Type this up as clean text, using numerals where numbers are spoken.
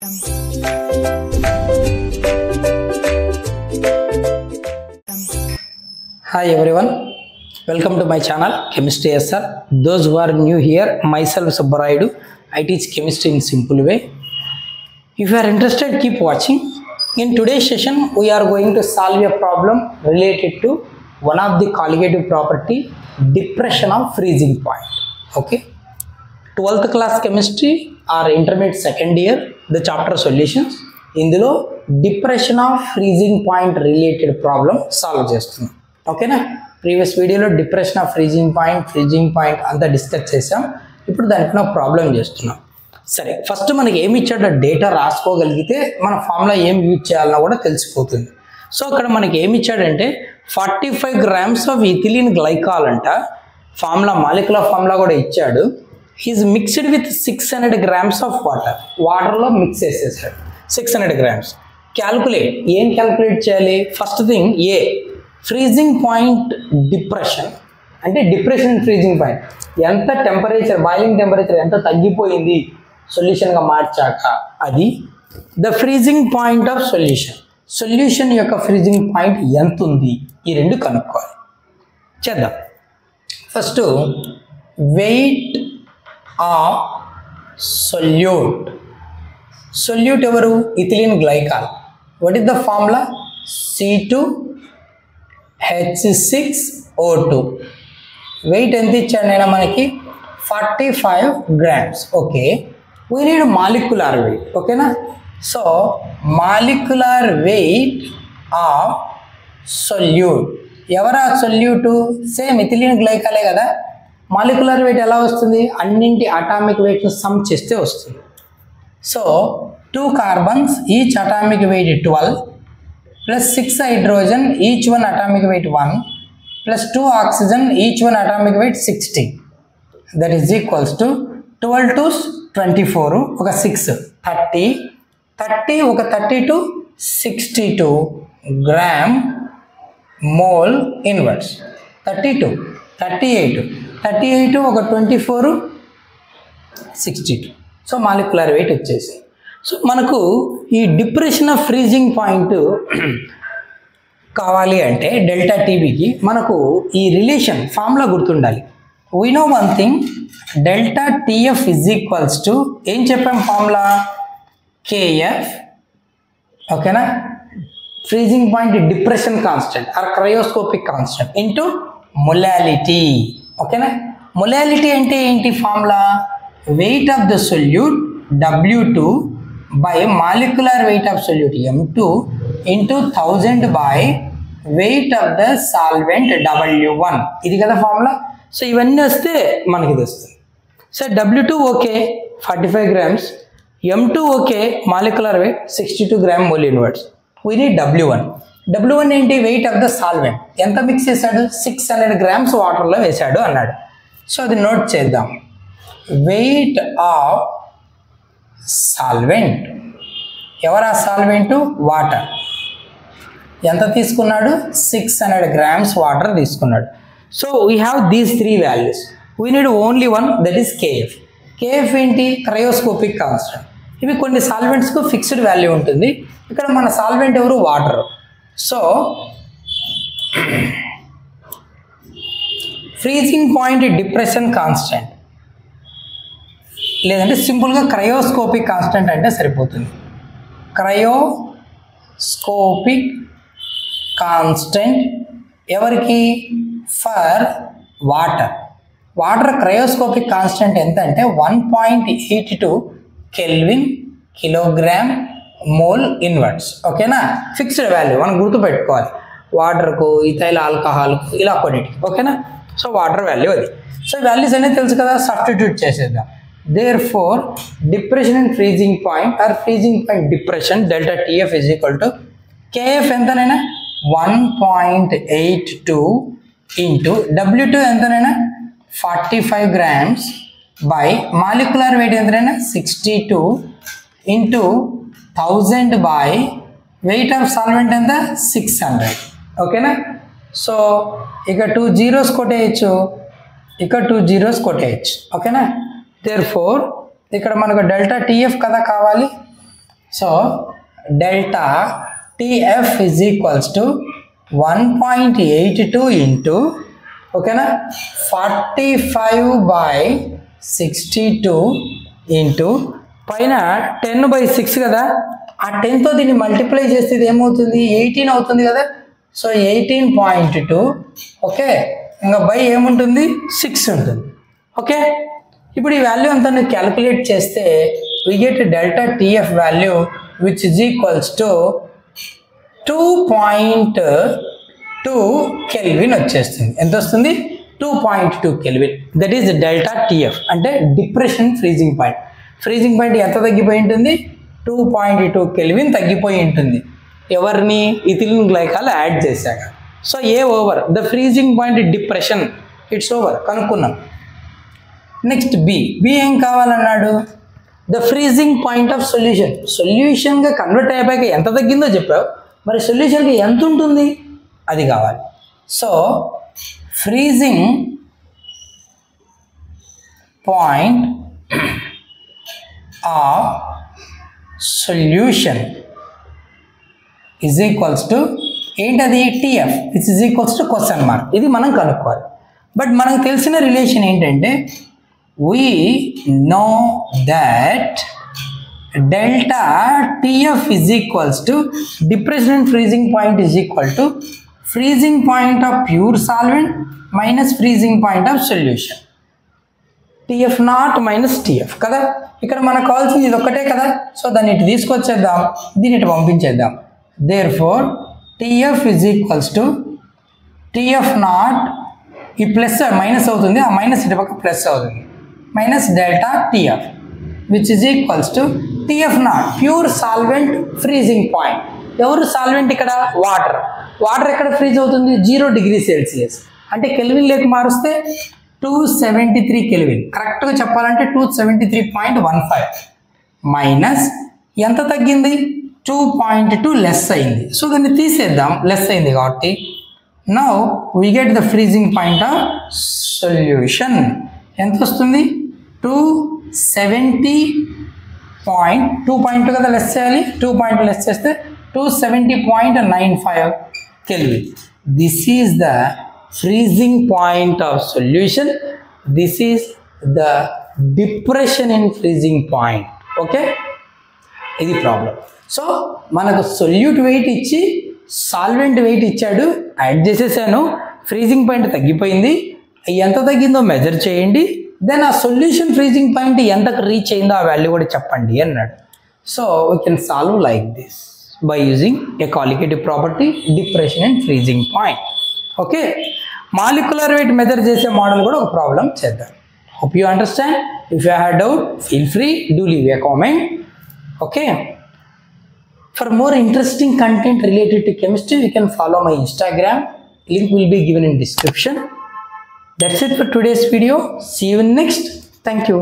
Hi everyone, welcome to my channel Chemistry SR. Those who are new here, myself Subbarayudu. I teach chemistry in simple way. If you are interested, keep watching. In today's session, we are going to solve a problem related to one of the colligative property, depression of freezing point. Okay, 12th class chemistry or intermediate second year, the chapter solutions. ఇందులో depression of freezing point related problem solve చేస్తున్నాం. ఓకేనా, previous వీడియోలో depression of freezing point అంతా discuss చేసాం. ఇప్పుడు దానికి problem చేస్తున్నాం. సరే, ఫస్ట్ మనకి ఏమి ఇచ్చాడో డేటా రాసుకోగలిగితే మన ఫార్ములా ఏం యూజ్ చేయాలన్నా కూడా తెలిసిపోతుంది. సో అక్కడ మనకి ఏమి ఇచ్చాడంటే 45 grams ఆఫ్ ఇథిలిన్ గ్లైకాల్ అంట. ఫార్ములా మాలిక్యులర్ ఫార్ములా కూడా ఇచ్చాడు. Is mixed with 600 grams of వాటర్లో మిక్స్ చేసేసాడు. 600 grams. క్యాల్కులేట్, ఏం క్యాల్కులేట్ చేయాలి? ఫస్ట్ థింగ్ ఏ ఫ్రీజింగ్ పాయింట్ డిప్రెషన్ అంటే డిప్రెషన్ ఫ్రీజింగ్ పాయింట్ ఎంత టెంపరేచర్, బాయిలింగ్ టెంపరేచర్ ఎంత తగ్గిపోయింది సొల్యూషన్గా మార్చాక, అది the freezing point of solution యొక్క ఫ్రీజింగ్ పాయింట్ ఎంత ఉంది, ఈ రెండు కనుక్కోవాలి. చేద్దాం. ఫస్ట్ వెయిట్ ఆఫ్ సొల్యూట్ ఎవరు? Ethylene glycol. What is the formula? C2H6O2. Weight ఎంత ఇచ్చాడు నేను మనకి? 45 grams. Okay, we need molecular weight. ఓకేనా, so molecular weight of solute. ఎవరా సొల్యూటు? సేమ్ ఇథిలిన్ గ్లైకాలే కదా. మాలిక్యులర్ వెయిట్ ఎలా వస్తుంది? అన్నింటి అటామిక్ వెయిట్ను సమ్ చేస్తే వస్తుంది. So 2 carbons, each atomic weight 12, plus 6 hydrogen, each one atomic weight 1, plus 2 oxygen, each one atomic weight 60. That is equals to 12 to 24, ఒక 6, 30, ఒక 32, 62 gram mole inverse. 32, 38, ఒక 24, 62. So molecular wait వచ్చేసి. So మనకు ఈ depression of freezing point కావాలి అంటే delta టీబీకి మనకు ఈ రిలేషన్ ఫార్ములా గుర్తుండాలి. We know one thing, delta TF is equals to ఏం చెప్పాం ఫార్ములా? కేఎఫ్. ఓకేనా, freezing point depression constant or cryoscopic constant into molality. ఓకేనా, మొలాలిటీ అంటే ఏంటి? Formula weight of the solute W2 by molecular weight of solute M2 into 1000 by weight of the solvent W1. ఇది కదా formula. So ఇవన్నీ వస్తే మనకి ఇది వస్తుంది. So W2 okay 45 grams, M2 okay molecular wait 62 gram mole inverse. we need W1 ఏంటి? Weight of the solvent. ఎంత mix చేశాడు? 600 grams వాటర్లో వేశాడు అన్నాడు. సో అది నోట్ చేద్దాం. Weight of solvent. ఎవరు ఆ సాల్వెంట్? వాటర్. ఎంత తీసుకున్నాడు? 600 grams వాటర్ తీసుకున్నాడు. So we have these 3 values. We need only one, that is KF. KF ఏంటి? Cryoscopic constant. ఇవి కొన్ని సాల్వెంట్స్కు ఫిక్స్డ్ వాల్యూ ఉంటుంది. ఇక్కడ మన సాల్వెంట్ ఎవరు? Water. So freezing point depression constant, లేదంటే సింపుల్గా క్రయోస్కోపిక్ కాన్స్టెంట్ అంటే సరిపోతుంది. క్రయోస్కోపిక్ కాన్స్టెంట్ ఎవరికి? ఫర్ వాటర్ క్రయోస్కోపిక్ కాన్స్టెంట్ ఎంత అంటే 1.82 కెల్విన్ కిలోగ్రామ్ మోల్ ఇన్వర్స్. ఓకేనా, ఫిక్స్డ్ వాల్యూ మనం గుర్తుపెట్టుకోవాలి. వాటర్కు, ఇథైల్ ఆల్కహాల్కు, ఇలా కొన్నిటికి. ఓకేనా, సో వాటర్ వాల్యూ అది. సో వాల్యూస్ అనేది తెలుసు కదా, సబ్స్టిట్యూట్ చేసేద్దాం. Therefore, depression and freezing point or freezing point depression delta TF is equal to KF ఎంతనైనా 1.82 into W2 ఎంతనైనా 45 grams by molecular weight ఎంతనైనా 62 into 1000 by weight of solvent ఎంత 600. ఓకేనా, so ఇక 2 zeros కొట్టేయచ్చు, ఇక 2 zeros కొట్టేయచ్చు. ఓకేనా, therefore ఇక్కడ మనకు delta TF కదా కావాలి. So delta TF is equals to 1.82 into ఓకేనా 45/62 ఇంటూ పైన 10/6 కదా, ఆ 10తో దీన్ని మల్టిప్లై చేస్తే ఇది ఏమవుతుంది 18 అవుతుంది కదా. సో 18.2 ఓకే, ఇంకా బై ఏముంటుంది 6 ఉంటుంది. ఓకే, ఇప్పుడు ఈ వాల్యూ అంతా నువ్వు క్యాలిక్యులేట్ చేస్తే we get delta TF value which is equals to 2.2 kelvin వచ్చేస్తుంది. ఎంత వస్తుంది 2.2 kelvin. That is delta TF అంటే depression freezing point. Freezing point ఎంత తగ్గిపోయి ఉంటుంది 2.2 కెల్విన్ తగ్గిపోయి ఉంటుంది. ఎవరిని ఇథిలిన్ గ్లైకాల్ యాడ్ చేశాక. So a over the freezing point depression it's over కనుక్కున్నాం. నెక్స్ట్ బి ఏం కావాలన్నాడు the freezing point of solution. సొల్యూషన్గా కన్వర్ట్ అయిపోయాక ఎంత తగ్గిందో చెప్పావు, మరి సొల్యూషన్కి ఎంత ఉంటుంది అది కావాలి. So freezing point of solution is equals to ఏంటది TF which is equals to question mark. ఇది మనం కనుక్కోవాలి. బట్ మనకు తెలిసిన రిలేషన్ ఏంటంటే we know that delta TF is equals to depression and freezing point is equal to freezing point of pure solvent minus freezing point of solution. TF naught minus TF కదా. ఇక్కడ మనకు కావాల్సింది ఇది ఒక్కటే కదా. సో దాన్ని ఇటు తీసుకొచ్చేద్దాం, దీన్ని ఇటు పంపించేద్దాం. therefore TF is equals to TF naught, ఈ ప్లస్ మైనస్ అవుతుంది, ఆ మైనస్ ఇటు పక్క ప్లస్ అవుతుంది, minus delta TF which is equals to TF naught pure solvent freezing point. ఎవరు సాల్వెంట్ ఇక్కడ వాటర్. వాటర్ ఎక్కడ ఫ్రీజ్ అవుతుంది 0 డిగ్రీ సెల్సియస్ అంటే కెల్విన్ లేక మారుస్తే 273 కెల్విన్. కరెక్ట్గా చెప్పాలంటే 273.15 మైనస్ ఎంత తగ్గింది 2.2 లెస్ అయింది. సో దాన్ని తీసేద్దాం, లెస్ అయింది కాబట్టి. Now we get the freezing point of solution. ఎంత వస్తుంది 270.2 కదా లెస్ చేయాలి, 2 లెస్ చేస్తే 270.95 kelvin. This is the freezing point of solution. This is the depression in freezing point. Okay, ఇది ప్రాబ్లం. సో మనకు సొల్యూట్ వెయిట్ ఇచ్చి సాల్వెంట్ వెయిట్ ఇచ్చాడు, add చేసేసాను, ఫ్రీజింగ్ పాయింట్ తగ్గిపోయింది, ఎంత తగ్గిందో మెజర్ చేయండి, దెన్ ఆ సొల్యూషన్ ఫ్రీజింగ్ పాయింట్ ఎంతకు రీచ్ అయిందో ఆ వాల్యూ కూడా చెప్పండి అన్నాడు. So we can solve like this by using a colligative property depression and freezing point. Okay, molecular wait measure చేసే మోడల్ కూడా ఒక ప్రాబ్లం చేద్దాం. Hope you understand. If you have doubt feel free, do leave a comment. Okay, for more interesting content related to chemistry you can follow my Instagram, link will be given in description. That's it for today's video. See you in next. Thank you.